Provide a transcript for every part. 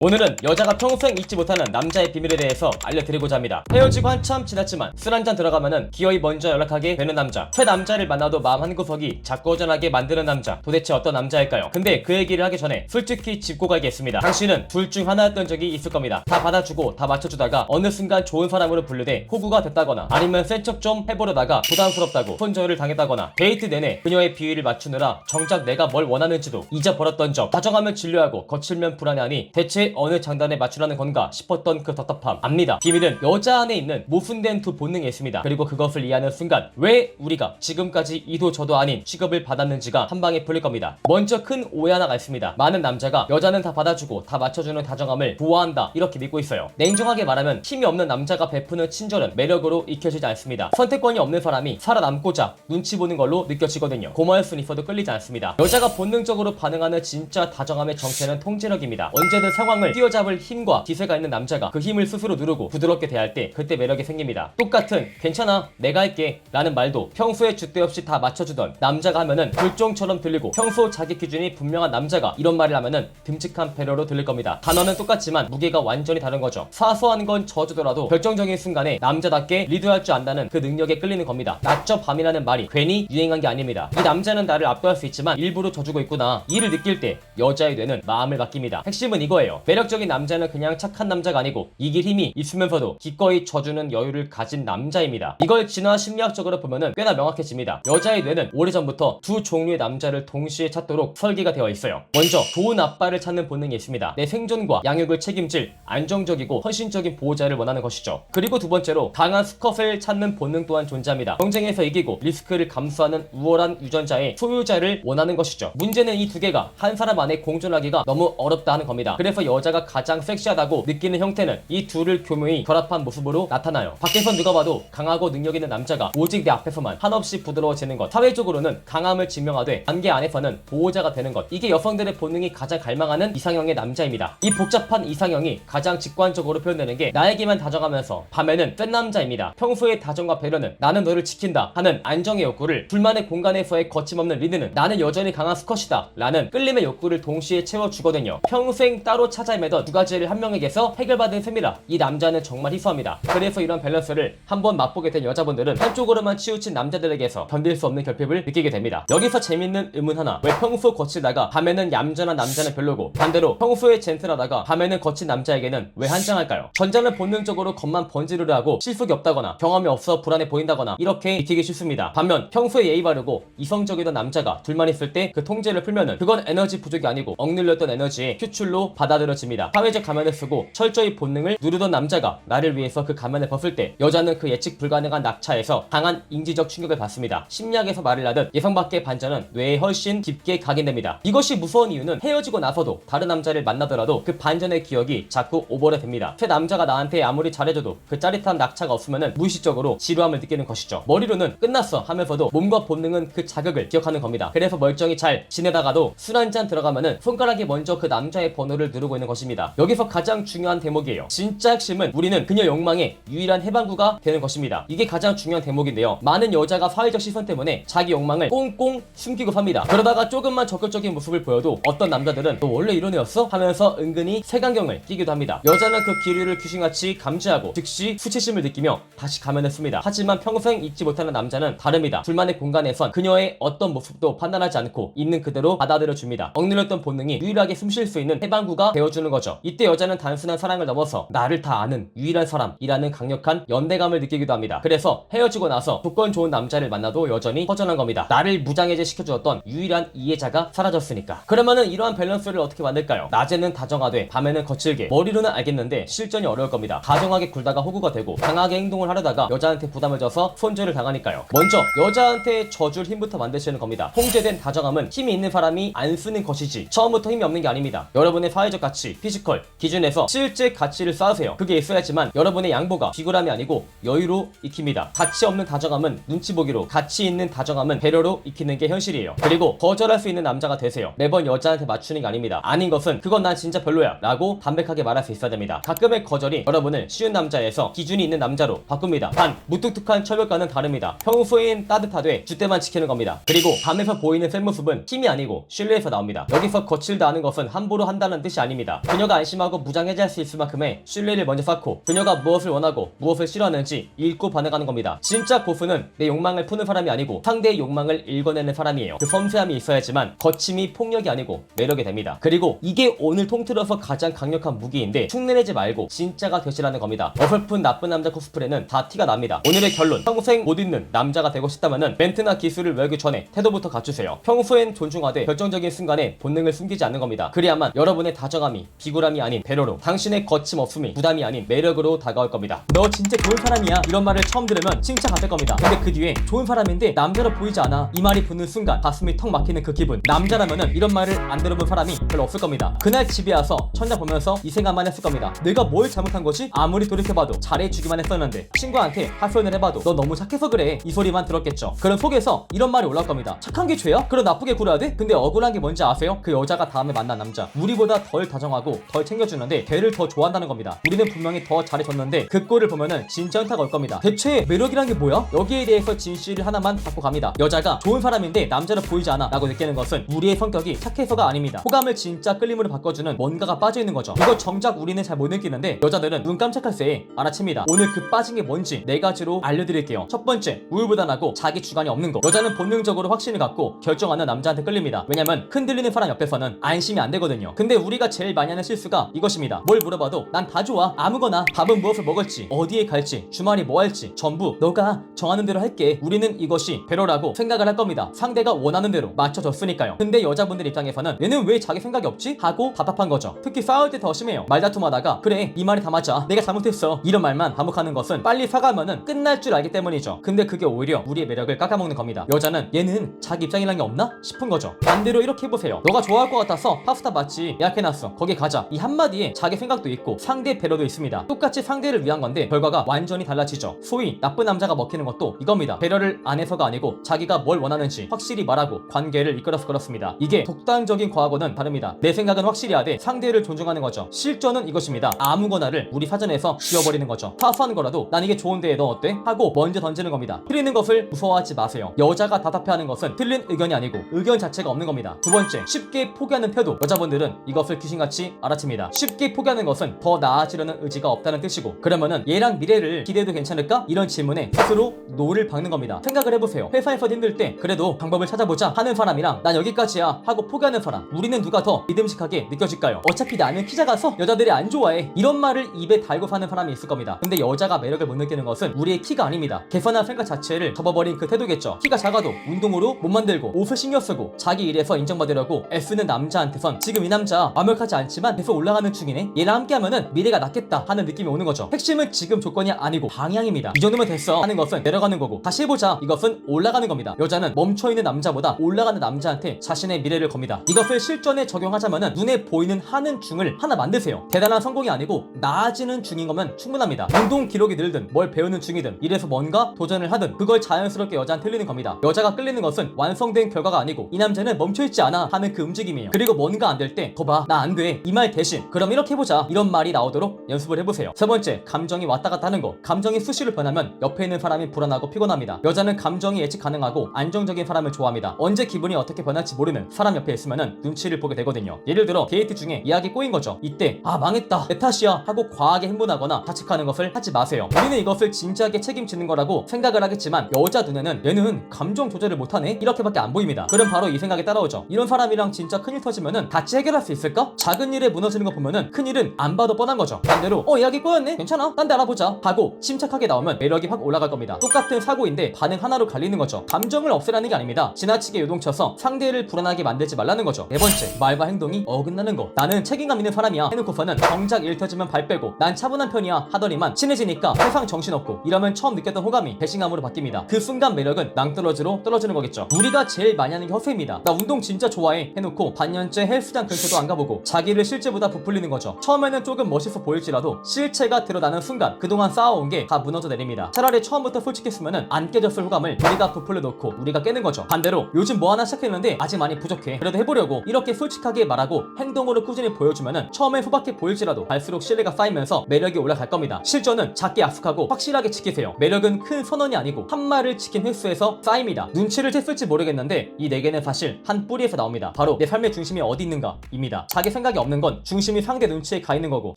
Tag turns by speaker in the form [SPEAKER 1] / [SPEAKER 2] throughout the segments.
[SPEAKER 1] 오늘은 여자가 평생 잊지 못하는 남자의 비밀에 대해서 알려드리고자 합니다. 헤어지고 한참 지났지만 술 한잔 들어가면은 기어이 먼저 연락하게 되는 남자. 새 남자를 만나도 마음 한구석이 자꾸 허전하게 만드는 남자. 도대체 어떤 남자일까요? 근데 그 얘기를 하기 전에 솔직히 짚고 가겠습니다. 당신은 둘 중 하나였던 적이 있을 겁니다. 다 받아주고 다 맞춰주다가 어느 순간 좋은 사람으로 분류돼 호구가 됐다거나 아니면 센 척 좀 해보려다가 부담스럽다고 손절을 당했다거나 데이트 내내 그녀의 비위를 맞추느라 정작 내가 뭘 원하는지도 잊어버렸던 적. 다정하면 진료하고 거칠면 불안해하니 대체 어느 장단에 맞추라는 건가 싶었던 그 답답함 압니다. 비밀은 여자 안에 있는 모순된 두 본능에 있습니다. 그리고 그것을 이해하는 순간 왜 우리가 지금까지 이도 저도 아닌 취급을 받았는지가 한방에 풀릴 겁니다. 먼저 큰 오해 하나가 있습니다. 많은 남자가 여자는 다 받아주고 다 맞춰주는 다정함을 좋아한다 이렇게 믿고 있어요. 냉정하게 말하면 힘이 없는 남자가 베푸는 친절은 매력으로 익혀지지 않습니다. 선택권이 없는 사람이 살아남고자 눈치 보는 걸로 느껴지거든요. 고마울 순 있어도 끌리지 않습니다. 여자가 본능적으로 반응하는 진짜 다정함의 정체는 통제력입니다. 언제든 상황을 뛰어잡을 힘과 기세가 있는 남자가 그 힘을 스스로 누르고 부드럽게 대할 때 그때 매력이 생깁니다. 똑같은 괜찮아 내가 할게 라는 말도 평소에 줏대 없이 다 맞춰주던 남자가 하면은 불종처럼 들리고 평소 자기 기준이 분명한 남자가 이런 말을 하면은 듬직한 배려로 들릴 겁니다. 단어는 똑같지만 무게가 완전히 다른 거죠. 사소한 건 저주더라도 결정적인 순간에 남자답게 리드할 줄 안다는 그 능력에 끌리는 겁니다. 낮저 밤이라는 말이 괜히 유행한 게 아닙니다. 이 남자는 나를 압도할 수 있지만 일부러 져주고 있구나 이를 느낄 때 여자의 뇌는 마음을 맡깁니다. 핵심은 이거예요. 매력적인 남자는 그냥 착한 남자가 아니고 이길 힘이 있으면서도 기꺼이 져주는 여유를 가진 남자입니다. 이걸 진화 심리학적으로 보면은 꽤나 명확해집니다. 여자의 뇌는 오래전부터 두 종류의 남자를 동시에 찾도록 설계가 되어 있어요. 먼저 좋은 아빠를 찾는 본능이 있습니다. 내 생존과 양육을 책임질 안정적이고 헌신적인 보호자를 원하는 것이죠. 그리고 두 번째로 강한 수컷을 찾는 본능 또한 존재합니다. 경쟁에서 이기고 리스크를 감수하는 우월한 유전자의 소유자를 원하는 것이죠. 문제는 이 두 개가 한 사람 안에 공존하기가 너무 어렵다 하는 겁니다. 그래서 여자가 가장 섹시하다고 느끼는 형태는 이 둘을 교묘히 결합한 모습으로 나타나요. 밖에서 누가 봐도 강하고 능력 있는 남자가 오직 내 앞에서만 한없이 부드러워지는 것. 사회적으로는 강함을 증명하되 관계 안에서는 보호자가 되는 것. 이게 여성들의 본능이 가장 갈망하는 이상형의 남자입니다. 이 복잡한 이상형이 가장 직관적으로 표현되는 게 나에게만 다정하면서 밤에는 센 남자입니다. 평소의 다정과 배려는 나는 너를 지킨다 하는 안정의 욕구를, 둘만의 공간에서의 거침없는 리드는 나는 여전히 강한 수컷이다 라는 끌림의 욕구를 동시에 채워주거든요. 평생 따로 찾아 헤매던 두 가지를 한 명에게서 해결받은 셈이라 이 남자는 정말 희소합니다. 그래서 이런 밸런스를 한번 맛보게 된 여자분들은 한쪽으로만 치우친 남자들에게서 견딜 수 없는 결핍을 느끼게 됩니다. 여기서 재밌는 의문 하나. 왜 평소 거칠다가 밤에는 얌전한 남자는 별로고 반대로 평소에 젠틀하다가 밤에는 거친 남자에게는 왜 한장할까요? 전자는 본능적으로 겉만 번지르르 하고 실속이 없다거나 경험이 없어 불안해 보인다거나 이렇게 익히기 쉽습니다. 반면 평소에 예의 바르고 이성적이던 남자가 둘만 있을 때 그 통제를 풀면은 그건 에너지 부족이 아니고 억눌렸던 에너지의 표출로 받아들여집니다. 사회적 가면을 쓰고 철저히 본능을 누르던 남자가 나를 위해서 그 가면을 벗을 때 여자는 그 예측 불가능한 낙차에서 강한 인지적 충격을 받습니다. 심리학에서 말을 하듯 예상 밖의 반전은 뇌에 훨씬 깊게 각인됩니다. 이것이 무서운 이유는 헤어지고 나서도 다른 남자를 만나더라도 그 반전의 기억이 자꾸 오버랩 됩니다. 새 남자가 나한테 아무리 잘해줘도 그 짜릿한 낙차가 없으면은 무의식적으로 지루함을 느끼는 것이죠. 머리로는 끝났어 하면서도 몸과 본능은 그 자극을 기억하는 겁니다. 그래서 멀쩡히 잘 지내다가도 술 한잔 들어가면은 손가락이 먼저 그 남자의 번호를 누르고 있는 것입니다. 여기서 가장 중요한 대목이에요. 진짜 핵심은 우리는 그녀 욕망의 유일한 해방구가 되는 것입니다. 이게 가장 중요한 대목인데요. 많은 여자가 사회적 시선 때문에 자기 욕망을 꽁꽁 숨기고 삽니다. 그러다가 조금만 적극적인 모습을 보여도 어떤 남자들은 너 원래 이런 애였어? 하면서 은근히 색안경을 끼기도 합니다. 여자는 그 기류를 귀신같이 감지하고 즉시 수치심을 느끼며 다시 가면을 씁니다. 하지만 평생 잊지 못하는 남자는 다릅니다. 둘만의 공간에선 그녀의 어떤 모습도 판단하지 않고 있는 그대로 받아들여줍니다. 억눌렸던 본능이 유일하게 숨쉴 수 있는 해방구가 되어주는 거죠. 이때 여자는 단순한 사랑을 넘어서 나를 다 아는 유일한 사람이라는 강력한 연대감을 느끼기도 합니다. 그래서 헤어지고 나서 조건 좋은 남자를 만나도 여전히 허전한 겁니다. 나를 무장해제 시켜주었던 유일한 이해자가 사라졌으니까. 그러면은 이러한 밸런스를 어떻게 만들까요? 낮에는 다정하되 밤에는 거칠게. 머리로는 알겠는데 실전이 어려울 겁니다. 다정하게 굴다가 호구가 되고 강하게 행동을 하려다가 여자한테 부담을 줘서 손절을 당하니까요. 먼저 여자한테 져줄 힘부터 만드시는 겁니다. 통제된 다정함은 힘이 있는 사람이 안 쓰는 것이지 처음부터 힘이 없는 게 아닙니다. 여러분의 사회적 가치, 피지컬 기준에서 실제 가치를 쌓으세요. 그게 있어야지만 여러분의 양보가 비굴함이 아니고 여유로 익힙니다. 가치 없는 다정함은 눈치 보기로, 가치 있는 다정함은 배려로 익히는 게 현실이에요. 그리고 거절할 수 있는 남자가 되세요. 매번 여자한테 맞추는 게 아닙니다. 아닌 것은 그건 난 진짜 별로야 라고 담백하게 말할 수 있어야 됩니다. 가끔의 거절이 여러분을 쉬운 남자에서 기준이 있는 남자로 바꿉니다. 단 무뚝뚝한 철벽과는 다릅니다. 평소엔 따뜻하되 줏대만 지키는 겁니다. 그리고 밤에서 보이는 센 모습은 힘이 아니고 신뢰에서 나옵니다. 여기서 거칠다 하는 것은 함부로 한다는 뜻이 아닙니다. 겁니다. 그녀가 안심하고 무장해제할 수 있을 만큼의 신뢰를 먼저 쌓고 그녀가 무엇을 원하고 무엇을 싫어하는지 읽고 반응하는 겁니다. 진짜 고수는 내 욕망을 푸는 사람이 아니고 상대의 욕망을 읽어내는 사람이에요. 그 섬세함이 있어야지만 거침이 폭력이 아니고 매력이 됩니다. 그리고 이게 오늘 통틀어서 가장 강력한 무기인데 흉내내지 말고 진짜가 되시라는 겁니다. 어설픈 나쁜 남자 코스프레는 다 티가 납니다. 오늘의 결론, 평생 못 잊는 남자가 되고 싶다면은 멘트나 기술을 외우기 전에 태도부터 갖추세요. 평소엔 존중하되 결정적인 순간에 본능을 숨기지 않는 겁니다. 그래야만 여러분의 다정함이 비굴함이 아닌 배려로, 당신의 거침없음이 부담이 아닌 매력으로 다가올 겁니다. 너 진짜 좋은 사람이야 이런 말을 처음 들으면 칭찬 받을 겁니다. 근데 그 뒤에 좋은 사람인데 남자로 보이지 않아 이 말이 붙는 순간 가슴이 턱 막히는 그 기분, 남자라면은 이런 말을 안 들어본 사람이 별로 없을 겁니다. 그날 집에 와서 천장 보면서 이 생각만 했을 겁니다. 내가 뭘 잘못한 거지? 아무리 돌이켜봐도 잘해주기만 했었는데, 친구한테 하소연을 해봐도 너 너무 착해서 그래 이 소리만 들었겠죠. 그럼 속에서 이런 말이 올라올 겁니다. 착한 게 죄야? 그럼 나쁘게 굴어야 돼? 근데 억울한 게 뭔지 아세요? 그 여자가 다음에 만난 남자, 우리보다 덜 다정하고 덜 챙겨주는데 걔를 더 좋아한다는 겁니다. 우리는 분명히 더 잘해줬는데 그 꼴을 보면은 진짜 현타가 올 겁니다. 대체 매력이란 게 뭐야? 여기에 대해서 진실 하나만 받고 갑니다. 여자가 좋은 사람인데 남자로 보이지 않아 라고 느끼는 것은 우리의 성격이 착해서가 아닙니다. 호감을 진짜 끌림으로 바꿔주는 뭔가가 빠져있는 거죠. 이거 정작 우리는 잘 못 느끼는데 여자들은 눈 깜짝할 새에 알아챕니다. 오늘 그 빠진 게 뭔지 4가지로 알려드릴게요. 첫 번째, 우유부단하고 자기 주관이 없는 거. 여자는 본능적으로 확신을 갖고 결정하는 남자한테 끌립니다. 왜냐면 흔들리는 사람 옆에서는 안심이 안 되거든요. 근데 우리가 제일 많이 하는 실수가 이것입니다. 뭘 물어봐도 난 다 좋아, 아무거나, 밥은 무엇을 먹을지, 어디에 갈지, 주말이 뭐 할지 전부 너가 정하는 대로 할게. 우리는 이것이 배려라고 생각을 할 겁니다. 상대가 원하는 대로 맞춰줬으니까요. 근데 여자분들 입장에서는 얘는 왜 자기 생각이 없지? 하고 답답한 거죠. 특히 싸울 때 더 심해요. 말다툼하다가 그래 이 말이 다 맞아, 내가 잘못했어, 이런 말만 반복하는 것은 빨리 사과하면은 끝날 줄 알기 때문이죠. 근데 그게 오히려 우리의 매력을 깎아먹는 겁니다. 여자는 얘는 자기 입장이란 게 없나 싶은 거죠. 반대로 이렇게 해보세요. 너가 좋아할 것 같아서 파스타 맛집 예약해놨어, 거기 가자. 이 한마디에 자기 생각도 있고 상대 배려도 있습니다. 똑같이 상대를 위한 건데 결과가 완전히 달라지죠. 소위 나쁜 남자가 먹히는 것도 이겁니다. 배려를 안 해서가 아니고 자기가 뭘 원하는지 확실히 말하고 관계를 이끌어서 그렇습니다. 이게 독단적인 과학과는 다릅니다. 내 생각은 확실히 하되 상대를 존중하는 거죠. 실전은 이것입니다. 아무거나를 우리 사전에서 지워버리는 거죠. 사소한 거라도 난 이게 좋은데 너 어때? 하고 먼저 던지는 겁니다. 틀리는 것을 무서워하지 마세요. 여자가 답답해하는 것은 틀린 의견이 아니고 의견 자체가 없는 겁니다. 두 번째, 쉽게 포기하는 태도. 여자분들은 이것을 귀신같이 알아챕니다. 쉽게 포기하는 것은 더 나아지려는 의지가 없다는 뜻이고, 그러면은 얘랑 미래를 기대해도 괜찮을까? 이런 질문에 스스로 노를 박는 겁니다. 생각을 해보세요. 회사에서 힘들 때 그래도 방법을 찾아보자 하는 사람이랑 난 여기까지야 하고 포기하는 사람, 우리는 누가 더 믿음직하게 느껴질까요? 어차피 나는 키 작아서 여자들이 안 좋아해, 이런 말을 입에 달고 사는 사람이 있을 겁니다. 근데 여자가 매력을 못 느끼는 것은 우리의 키가 아닙니다. 개선한 생각 자체를 접어버린 그 태도겠죠. 키가 작아도 운동으로 못 만들고 옷을 신경 쓰고 자기 일에서 인정받으려고 애쓰는 남자한테선 지금 이 남자 완벽하지 않지만 계속 올라가는 중이네, 얘랑 함께하면은 미래가 낫겠다 하는 느낌이 오는 거죠. 핵심은 지금 조건이 아니고 방향입니다. 이 정도면 됐어 하는 것은 내려가는 거고, 다시 해보자 이것은 올라가는 겁니다. 여자는 멈춰있는 남자보다 올라가는 남자한테 자신의 미래를 겁니다. 이것을 실전에 적용하자면은 눈에 보이는 하는 중을 하나 만드세요. 대단한 성공이 아니고 나아지는 중인 거면 충분합니다. 운동 기록이 늘든 뭘 배우는 중이든 이래서 뭔가 도전을 하든 그걸 자연스럽게 여자한테 흘리는 겁니다. 여자가 끌리는 것은 완성된 결과가 아니고 이 남자는 멈춰있지 않아 하는 그 움직임이에요. 그리고 뭔가 안 될 때 거봐 나 안 돼 이 말 대신 그럼 이렇게 해보자 이런 말이 나오도록 연습을 해보세요. 세 번째, 감정이 왔다 갔다 하는 거. 감정이 수시로 변하면 옆에 있는 사람이 불안하고 피곤합니다. 여자는 감정이 예측 가능하고 안정적인 사람을 좋아합니다. 언제 기분이 어떻게 변할지 모르는 사람 옆에 있으면은 눈치를 보게 되거든요. 예를 들어 데이트 중에 예약이 꼬인 거죠. 이때 아 망했다 내 탓이야 하고 과하게 흥분하거나 자책하는 것을 하지 마세요. 우리는 이것을 진지하게 책임지는 거라고 생각을 하겠지만 여자 눈에는 얘는 감정 조절을 못하네 이렇게밖에 안 보입니다. 그럼 바로 이 생각이 따라오죠. 이런 사람이랑 진짜 큰일 터지면은 같이 해결할 수 있을까? 작은 일에 무너지는 거 보면은 큰일은 안 봐도 뻔한 거죠. 반대로 예약이 꼬였네 괜찮아 딴 데 알아보자 하고 침착하게 나오면 매력이 확 올라갈 겁니다. 똑같은 사고인데 반응 하나로 갈리는 거죠. 감정을 없애라는 게 아닙니다. 지나치게 요동쳐서 상대를 불안하게 만들지 말라는 거죠. 네 번째, 말과 행동이 어긋나는 거. 나는 책임감 있는 사람이야 해놓고서는 정작 일 터지면 발 빼고 난 차분한 편이야 하더니만 친해지니까 세상 정신없고, 이러면 처음 느꼈던 호감이 배신감으로 바뀝니다. 그 순간 매력은 낭떠러지로 떨어지는 거겠죠. 우리가 제일 많이 하는 게 허세입니다. 나 운동 진짜 좋아해 해놓고 반년째 헬스장 근처도 안 가보고 자기를 실제보다 부풀리는 거죠. 처음에는 조금 멋있어 보일지라도 실체가 드러나는 순간 그동안 쌓아온 게 다 무너져 내립니다. 차라리 처음부터 솔직했으면은 안 깨졌을 호감을 우리가 부풀려 놓고 우리가 깨는 거죠. 반대로 요즘 뭐 하나 시작했는데 아직 많이 부족해 그래도 해보려고 이렇게 솔직하게 말하고 행동으로 꾸준히 보여주면은 처음엔 소박해 보일지라도 갈수록 신뢰가 쌓이면서 매력이 올라갈 겁니다. 실전은 작게 약속하고 확실하게 지키세요. 매력은 큰 선언이 아니고 한 말을 지킨 횟수에서 쌓입니다. 눈치를 챘을지 모르겠는데 이 4개는 사실 한 뿌리에서 나옵니다. 바로 내 삶의 중심이 어디 있는가 입니다. 자기 생각이 없는 건 중심이 상대 눈치에 가 있는 거고,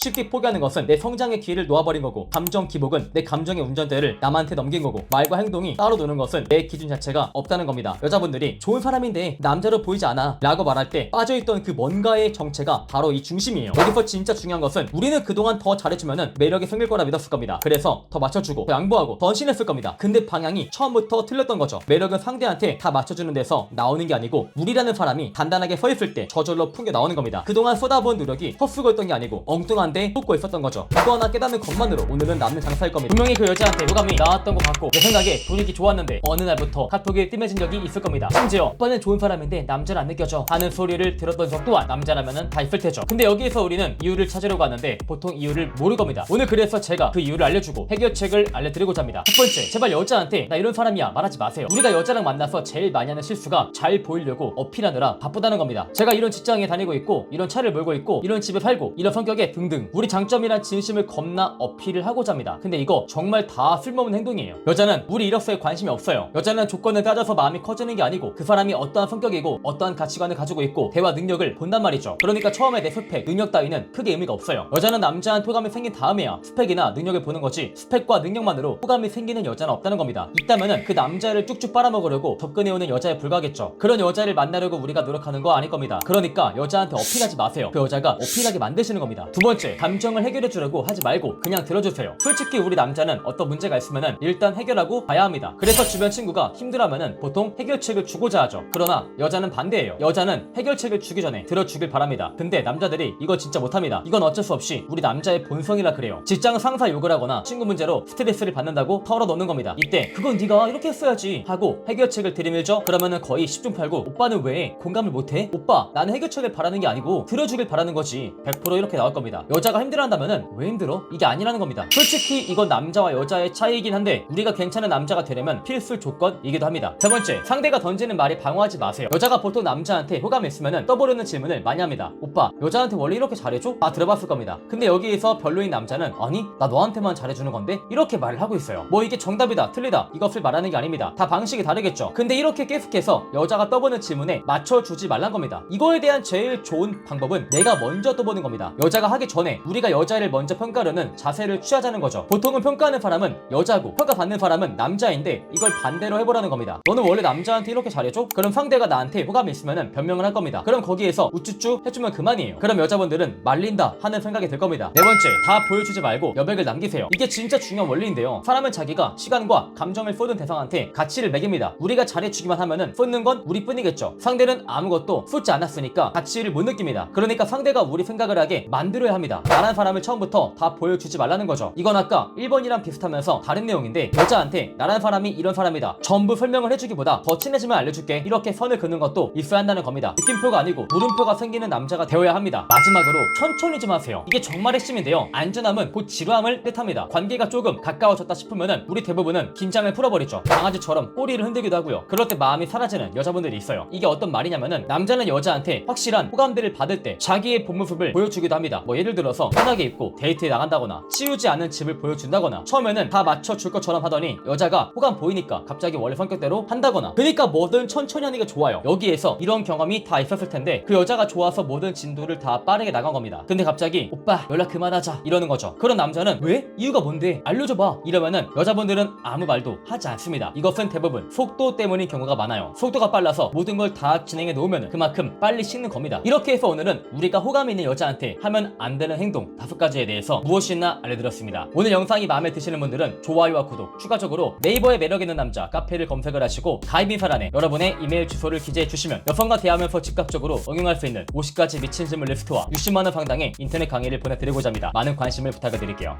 [SPEAKER 1] 쉽게 포기하는 것은 내 성장의 기회를 놓아버린 거고, 감정 기복은 내 감정의 운전대를 남한테 넘긴 거고, 말과 행동이 따로 노는 것은 내 기준 자체가 없다는 겁니다. 여자분들이 좋은 사람인데 남자로 보이지 않아 라고 말할 때 빠져있던 그 뭔가의 정체가 바로 이 중심이에요. 여기서 진짜 중요한 것은 우리는 그동안 더 잘해주면은 매력이 생길 거라 믿었을 겁니다. 그래서 더 맞춰주고 더 양보하고 더 헌신했을 겁니다. 근데 방향이 처음부터 틀렸던 거죠. 매력은 상대한테 다 맞춰주는 데서 나오는 게 아니고, 우리라는 사람이 단단하게 서 있을 때 저절로 풍겨 나오는 겁니다. 그동안 쏟아부은 노력이 헛수고 있던 게 아니고 엉뚱한데 쏟고 있었던 거죠. 이거 하나 깨닫는 것만으로 오늘은 남는 장사일 겁니다. 분명히 그 여자한테 호감이 나왔던 것 같고 내 생각에 분위기 좋았는데 어느 날부터 카톡이 뜸해진 적이 있을 겁니다. 심지어 오빠는 좋은 사람인데 남자를 안 느껴져 하는 소리를 들었던 적 또한 남자라면은 다 있을 테죠. 근데 여기에서 우리는 이유를 찾으려고 하는데 보통 이유를 모를 겁니다. 오늘 그래서 제가 그 이유를 알려주고 해결책을 알려드리고자 합니다. 첫 번째, 제발 여자한테 나 이런 사람이야 말하지 마세요. 우리가 여자랑 만나서 제일 많이 하는 실수가 잘 보이려고 어필하느라 바쁘다는 겁니다. 제가 이런 직장에 다니고 있고, 이런 차를 몰고 있고, 이런 집에 살고, 이런 성격에 등등 우리 장점이란 진심을 겁나 어필을 하고자 합니다. 근데 이거 정말 다 쓸모없는 행동이에요. 여자는 우리 이력서에 관심이 없어요. 여자는 조건을 따져서 마음이 커지는 게 아니고 그 사람이 어떠한 성격이고 어떠한 가치관을 가지고 있고 대화 능력을 본단 말이죠. 그러니까 처음에 내 스펙, 능력 따위는 크게 의미가 없어요. 여자는 남자한테 호감이 생긴 다음에야 스펙이나 능력을 보는 거지, 스펙과 능력만으로 호감이 생기는 여자는 없다는 겁니다. 있다면은 그 남자를 쭉쭉 빨아먹으려고 접근해오는 여자에 불과하겠죠. 그런 여자를 만나려고 우리가 노력하는 거 아닐 겁니다. 그러니까 여자한테 어필하지 마세요. 그 여자가 어필하게 만드시는 겁니다. 두 번째, 감정을 해결해주려고 하지 말고 그냥 들어주세요. 솔직히 우리 남자는 어떤 문제가 있으면은 일단 해결하고 봐야 합니다. 그래서 주변 친구가 힘들어하면은 보통 해결책을 주고자 하죠. 그러나 여자는 반대예요. 여자는 해결책을 주기 전에 들어주길 바랍니다. 근데 남자들이 이거 진짜 못합니다. 이건 어쩔 수 없이 우리 남자의 본성이라 그래요. 직장 상사 욕을 하거나 친구 문제로 스트레스를 받는다고 털어놓는 겁니다. 이때 그건 네가 이렇게 했어야지 하고 해결책을 들이밀죠. 그러면은 거의 10중 8구 오빠는 왜 공감을 못해? 오빠 나는 해결책을 바라는 게 아니고 들어주길 바라는 거지. 100% 이렇게 나올 겁니다. 여자가 힘들어한다면은 왜 힘들어? 이게 아니라는 겁니다. 솔직히 이건 남자와 여자의 차이이긴 한데 우리가 괜찮은 남자가 되려면 필수 조건이기도 합니다. 세 번째, 상대가 던지는 말이 방어하지 마세요. 여자가 보통 남자한테 호감이 있으면은 떠보려는 질문을 많이 합니다. 오빠 여자한테 원래 이렇게 잘해줘? 다 들어봤을 겁니다. 근데 여기에서 별로인 남자는 아니 나 너한테만 잘해주는 건데 이렇게 말을 하고 있어요. 뭐 이게 정답이다 틀리다 이것을 말하는 게 아닙니다. 다 방식이 다르겠죠. 근데 이렇게 계속해서 여자가 떠보는 질문에 맞춰주지 말란 겁니다. 이거에 대한 제일 좋은 방법은 내가 먼저 떠보는 겁니다. 여자가 하기 전에 우리가 여자를 먼저 평가하려는 자세를 취하자는 거죠. 보통은 평가하는 사람은 여자고 평가받는 사람은 남자인데 이걸 반대로 해보라는 겁니다. 너는 원래 남자한테 이렇게 잘해줘? 그럼 상대가 나한테 호감이 있으면 변명을 할 겁니다. 그럼 거기에서 우쭈쭈 해주면 그만이에요. 그럼 여자분들은 말린다 하는 생각이 들 겁니다. 네 번째, 다 보여주지 말고 여백을 남기세요. 이게 진짜 중요한 원리인데요. 사람은 자기가 시간과 감정을 쏟은 대상한테 가치를 매깁니다. 우리가 잘해주기만 하면은 쏟는 건 우리뿐이겠죠. 상대는 아무것도 쏟지 않았으니까 가치를 못 느낍니다. 그러니까 상대가 우리 생각을 하게 만들어야 합니다. 나란 사람을 처음부터 다 보여주지 말라는 거죠. 이건 아까 1번이랑 비슷하면서 다른 내용인데, 여자한테 나란 사람이 이런 사람이다 전부 설명을 해주기보다 더 친해지면 알려줄게 이렇게 선을 긋는 것도 있어야 한다는 겁니다. 느낌표가 아니고 물음표가 생기는 남자가 되어야 합니다. 마지막으로 천천히 좀 하세요. 이게 정말 핵심인데요. 안전함은 곧 지루함을 뜻합니다. 관계가 조금 가까워졌다 싶으면은 우리 대부분은 긴장을 풀어버리죠. 강아지처럼 꼬리를 흔들기도 하고요. 그럴 때 마음이 사라지는 여자분들이 있어요. 이게 어떤 말이냐면은 남자는 여자한테 확실한 호감들을 받을 때 자기의 본 모습을 보여주기도 합니다. 뭐 예를 들어서 편하게 입고 데이트에 나간다거나 치우지 않은 집을 보여준다거나 처음에는 다 맞춰줄 것처럼 하더니 여자가 호감 보이니까 갑자기 원래 성격대로 한다거나, 그러니까 뭐든 천천히 하는 게 좋아요. 여기에서 이런 경험이 다 있었을 텐데 그 여자가 좋아서 모든 진도를 다 빠르게 나간 겁니다. 근데 갑자기 오빠 연락 그만하자 이러는 거죠. 그런 남자는 왜? 이유가 뭔데? 알려줘봐 이러면은 여자분들은 아무 말도 하지 않습니다. 이것은 대부분 속도 때문인 경우가 많아요. 속도가 빨라서 모든 걸 다 진행해 놓으면 그만큼 빨리 식는 겁니다. 이렇게 해서 오늘은 우리가 호감 있는 여자한테 하면 안 되는 행동 5가지에 대해서 무엇이나 알려드렸습니다. 오늘 영상이 마음에 드시는 분들은 좋아요와 구독, 추가적으로 네이버에 매력 있는 남자 카페를 검색을 하시고 가입 인사란에 여러분의 이메일 주소를 기재해 주시면 여성과 대화하면서 즉각적으로 응용할 수 있는 50가지 미친 질문 리스트와 60만원 상당의 인터넷 강의를 보내드리고자 합니다. 많은 관심을 부탁드릴게요.